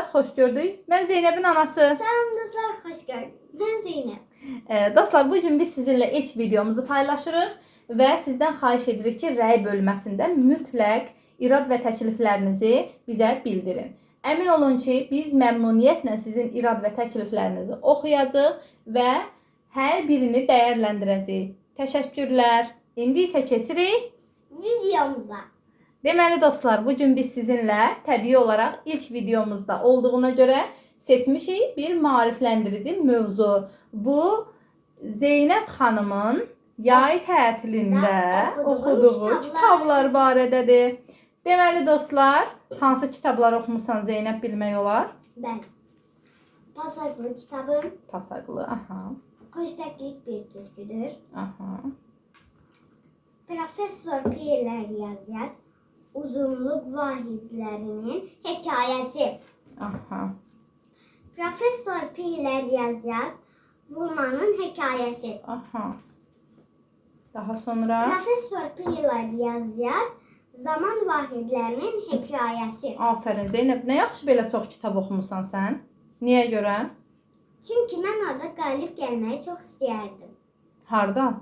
dostlar, xoş gördük. Mən Zeynəbin anası. Salam dostlar, xoş gördük. Mən Zeynəb. Dostlar, bugün biz sizinlə ilk videomuzu paylaşırıq və sizdən xahiş edirik ki, rəy bölməsində mütləq irad və təkliflərinizi bizə bildirin. Əmin olun ki, biz məmnuniyyətlə sizin irad və təkliflərinizi oxuyacağıq və hər birini dəyərləndirəcəyik. Təşəkkürlər. İndi isə keçirik Videomuza. Deməli dostlar, bugün biz sizinlə təbii olaraq ilk videomuzda olduğuna görə seçmişik bir maarifləndirici mövzu. Bu Zeynəb xanımın yay tətilində oxuduğu kitablar barədədir. Deməli dostlar, hansı kitablar oxumusan Zeynəb bilmək olar? Mən Pasaqlı kitabım. Pasaqlı, aha. Xoşbəxtlik bir türküdür. Aha. Professor Pirlər Riyaziyyat uzunluq vahidlərinin hekayəsi. Aha. Professor Pirlər Riyaziyyat vurmanın hekayəsi. Aha. Daha sonra Professor Pirlər Riyaziyyat zaman vahidlərinin hekayəsi. Afərin Zeynəb, nə yaxşı belə çox kitab oxumusan sən? Niyə görə? Çünki mən orada qalib gəlməyi çox istəyərdim. Harda?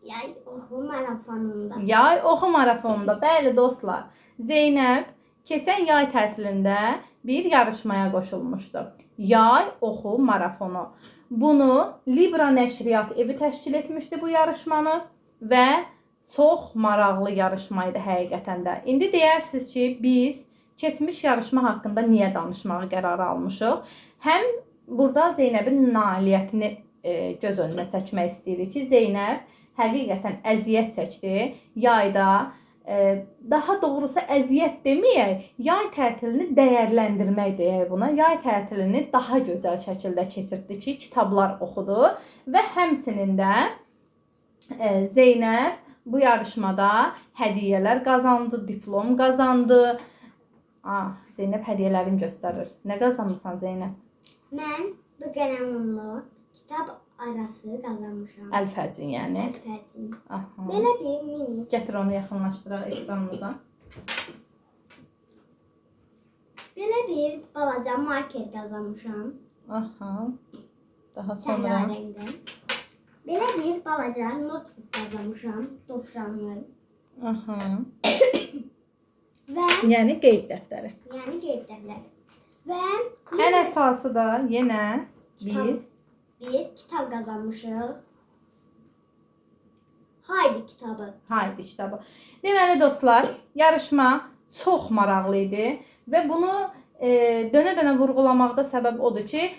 Yay oxu marafonunda. Yay oxu marafonunda. Bəli dostlar, Zeynəb keçən yay tətilində bir yarışmaya qoşulmuşdu. Yay oxu marafonu. Bunu Libra Nəşriyyat evi təşkil etmişdi bu yarışmanı və çox maraqlı yarışma idi həqiqətən də. İndi deyirsiniz ki, biz keçmiş yarışma haqqında niyə danışmağı qərarı almışıq? Həm burada Zeynəbin nailiyyətini göz önünə çəkmək istəyirik ki, Zeynəb həqiqətən əziyyət çəkdi. Yayda, daha doğrusu əziyyət deməyək, yay tətilini dəyərləndirmək deyək buna. Yay tətilini daha gözəl şəkildə keçirtdi ki, kitablar oxudu və həmçinin də Zeynəb bu yarışmada hədiyyələr qazandı, diplom qazandı. Zeynəb hədiyyələrini göstərir. Nə qazanmısan Zeynəb? Mən bu qələmimlə kitab arası qazanmışam. Əlfəcin yəni. Əlfəcin. Aha. Belə bir minik. Gətir onu yaxınlaşdıraq ekranımıza. Belə bir balaca marker qazanmışam. Aha. Daha sonra. Rəngdən. Belə bir balaca notebook qazanmışam. Dovşanlı. Aha. Və Yəni qeyd dəftəri. yəni qeyd dəftəri. Və Ən əsası da yenə biz kitab qazanmışıq. Haydi kitabı. Haydi kitabı. Deməli dostlar, yarışma çox maraqlı idi və bunu dönə-dönə vurğulamaqda səbəb odur ki,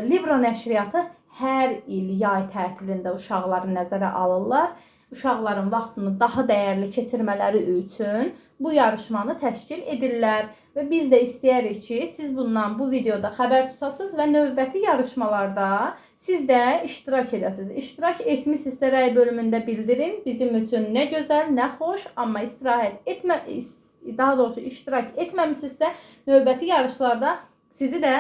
Libra Nəşriyyatı hər il yay tətilində uşaqları nəzərə alırlar. Uşaqların vaxtını daha dəyərli keçirmələri üçün bu yarışmanı təşkil edirlər və biz də istəyirik ki, siz bundan bu videoda xəbər tutasınız və növbəti yarışmalarda siz də iştirak edəsiniz. İştirak etmisinizsə rəy bölümündə bildirin. Bizim üçün nə gözəl, nə xoş, amma iştirak etməmisinizsə növbəti yarışlarda sizi də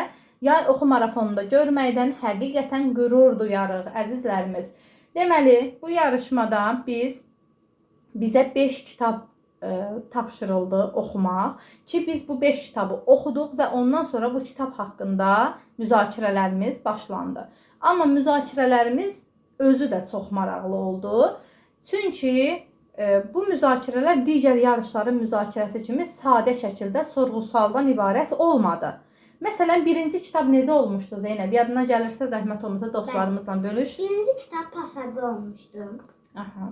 yay oxu marafonunda görməkdən həqiqətən qürur duyarıq əzizlərimiz. Deməli, bu yarışmada bizə 5 kitab tapşırıldı oxumaq ki, biz bu 5 kitabı oxuduq və ondan sonra bu kitab haqqında müzakirələrimiz başlandı. Amma müzakirələrimiz özü də çox maraqlı oldu. Çünki bu müzakirələr digər yarışların müzakirəsi kimi sadə şəkildə sorğu-sualdan ibarət olmadı. Məsələn, birinci kitab necə olmuşdu Zeynəb? Yadına gəlirsə zəhmət olmasa dostlarımızla bölüş. Birinci kitab Pasaqlı olmuşdu. Aha.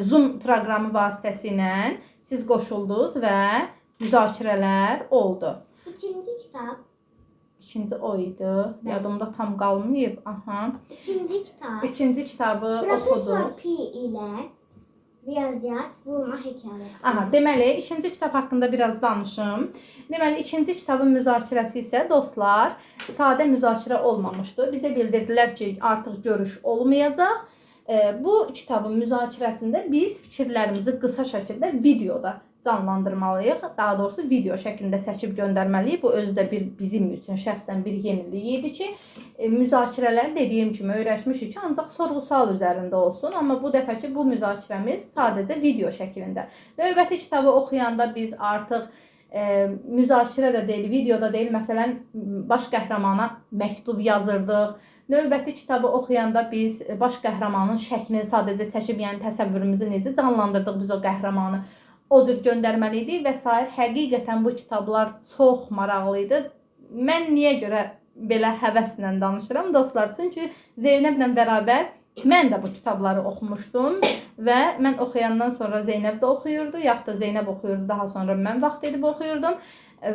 Zoom proqramı vasitəsilə siz qoşuldunuz və müzakirələr oldu. İkinci kitab. İkinci o idi. Yadımda tam qalmayıb. Aha. İkinci kitab. İkinci kitabı Professor oxuduq. P ilə Riyaziyyat vurma hekayəsi. Aha, deməli, ikinci kitab haqqında biraz danışım. Deməli, ikinci kitabın müzakirəsi isə dostlar, sadə müzakirə olmamışdı. Bizə bildirdilər ki, artıq görüş olmayacaq. Bu kitabın müzakirəsində biz fikirlərimizi qısa şəkildə videoda canlandırmalıyıq. Daha doğrusu video şəklində çəkib göndərməliyik. Bu özü də bizim üçün şəxsən bir yenilik idi ki, müzakirələr dediyim kimi öyrəşmişik ki, ancaq sorğu-sual üzərində olsun. Amma bu dəfəki bu müzakirəmiz sadəcə video şəklində. Növbəti kitabı oxuyanda biz artıq müzakirə də deyil, videoda deyil. Məsələn, baş qəhrəmana məktub yazırdıq. Növbəti kitabı oxuyanda biz baş qəhrəmanın şəklini sadəcə çəkib, yəni təsəvvürümüzü necə canlandırdıq biz o qəhrəmanı, o cür göndərməli idik və s. Həqiqətən bu kitablar çox maraqlı idi. Mən niyə görə belə həvəslə danışıram dostlar? Çünki Zeynəblə bərabər mən də bu kitabları oxumuşdum və mən oxuyandan sonra Zeynəb də oxuyurdu, yaxud da Zeynəb oxuyurdu, daha sonra mən vaxt edib oxuyurdum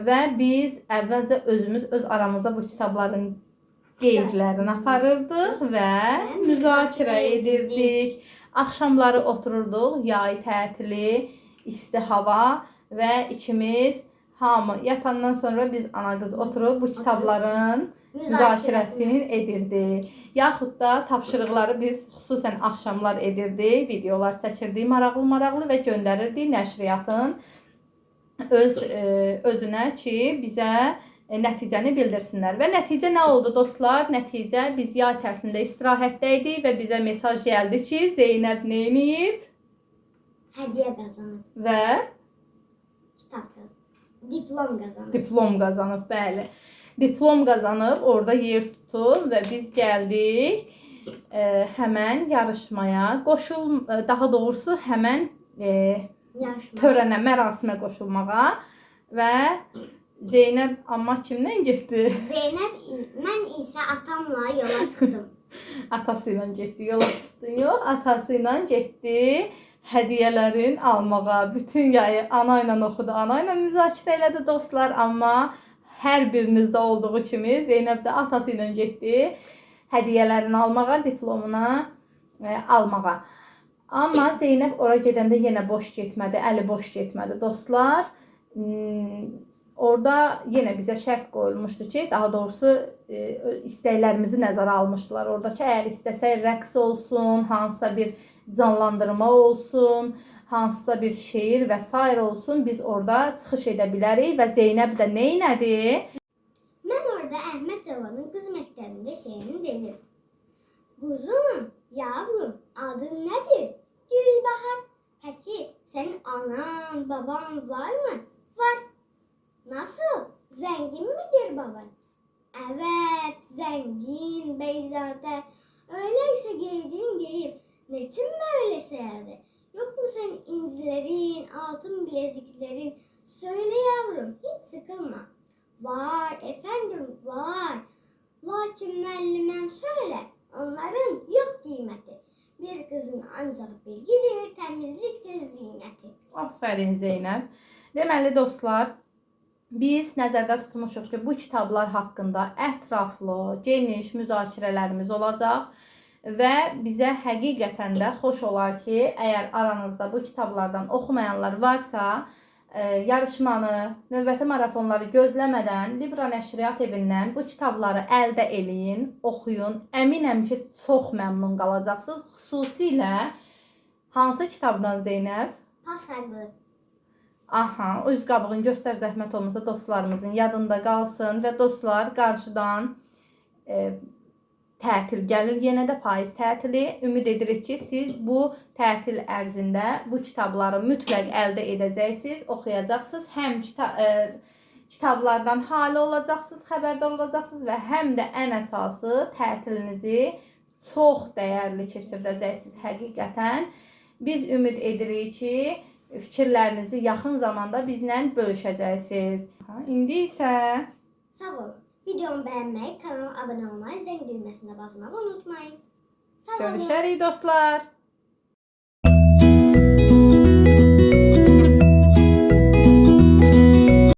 və biz əvvəlcə özümüz öz aramızda bu kitabların qeydlərini aparırdıq və müzakirə edirdik. Axşamları otururduq, yay tətili, isti hava və ikimiz hamı yatandan sonra biz ana qız oturub bu kitabların müzakirəsini edirdik. Yaxud da tapşırıqları biz xüsusən axşamlar edirdik, videolar çəkirdik maraqlı və göndərirdik nəşriyyatın özünə ki, bizə nəticəni bildirsinlər. Və nəticə nə oldu dostlar? Nəticə biz yay tətilində istirahətdə idik və bizə mesaj gəldi ki, Zeynəb nə edib? Hədiyyə qazanıb. Və Kitab qazanıb. Diplom qazanıb. Diplom qazanıb, bəli. Diplom qazanıb, orada yer tutub və biz gəldik həmən yarışmaya, daha doğrusu həmən törənə, mərasimə qoşulmağa və Zeynəb amma kimlə getdi? Zeynəb, mən isə atamla yola çıxdım. Atası ilə getdi, yola çıxdı. Yox, atası ilə getdi hədiyyələrin almağa. Bütün yayı ana ilə oxudu, ana ilə müzakirə elədi dostlar, amma hər birinizdə olduğu kimi Zeynəb də atası ilə getdi hədiyyələrini almağa, diplomuna almağa. Amma Zeynəb ora gedəndə yenə boş getmədi, əli boş getmədi dostlar. Orada yenə bizə şərt qoyulmuşdu ki, daha doğrusu istəklərimizi nəzərə almışdılar. Oradakı əgər istəsək rəqs olsun, hansısa bir canlandırma olsun, hansısa bir şeir və s. olsun, biz orada çıxış edə bilərik və Zeynəb də nə etdi? Mən orada Əhməd Cavanın qız məktəbində şeirini dedim. Quzum, yavrum, adın nədir? Gülbahar. Peki, sənin anan, baban varmı? Var. Nasıl? Zəngin midir baban? Evet, zəngin, beyzadə. Öyleyse giydiğin giyim. Neçin böyle seyirdi? Yok mu senin incilerin, altın bileziklerin? Söyle yavrum, hiç sıkılma. Var efendim, var. Lakin müəlliməm söyle, onların yok qiymeti. Bir kızın ancak bilgidir, təmizlikdir ziynəti. Aferin Zeynəb. Deməli dostlar, biz nəzərdə tutmuşuq ki, bu kitablar haqqında ətraflı, geniş müzakirələrimiz olacaq və bizə həqiqətən də xoş olar ki, əgər aranızda bu kitablardan oxumayanlar varsa, yarışmanı, növbəti marafonları gözləmədən Libra Nəşriyyat evindən bu kitabları əldə eləyin, oxuyun. Əminəm ki, çox məmnun qalacaqsınız. Xüsusilə hansı kitabdan Zeynəb? Pasaqlı. Aha, o üz qabığını göstər zəhmət olmasa dostlarımızın yadında qalsın və dostlar qarşıdan tətil gəlir, yenə də payız tətili. Ümid edirik ki, siz bu tətil ərzində bu kitabları mütləq əldə edəcəksiniz, oxuyacaqsınız. Həm kitablardan hali olacaqsınız, xəbərdar olacaqsınız və həm də ən əsası tətilinizi çox dəyərli keçirdəcəksiniz həqiqətən. Biz ümid edirik ki, fikirlərinizi yaxın zamanda bizlə bölüşəcəksiniz. İndi isə Sağ olun. Videomu beğenmeyi, kanalıma abone olmayı, zəng düyməsine basmayı unutmayın. Sağ olun. görüşərik dostlar.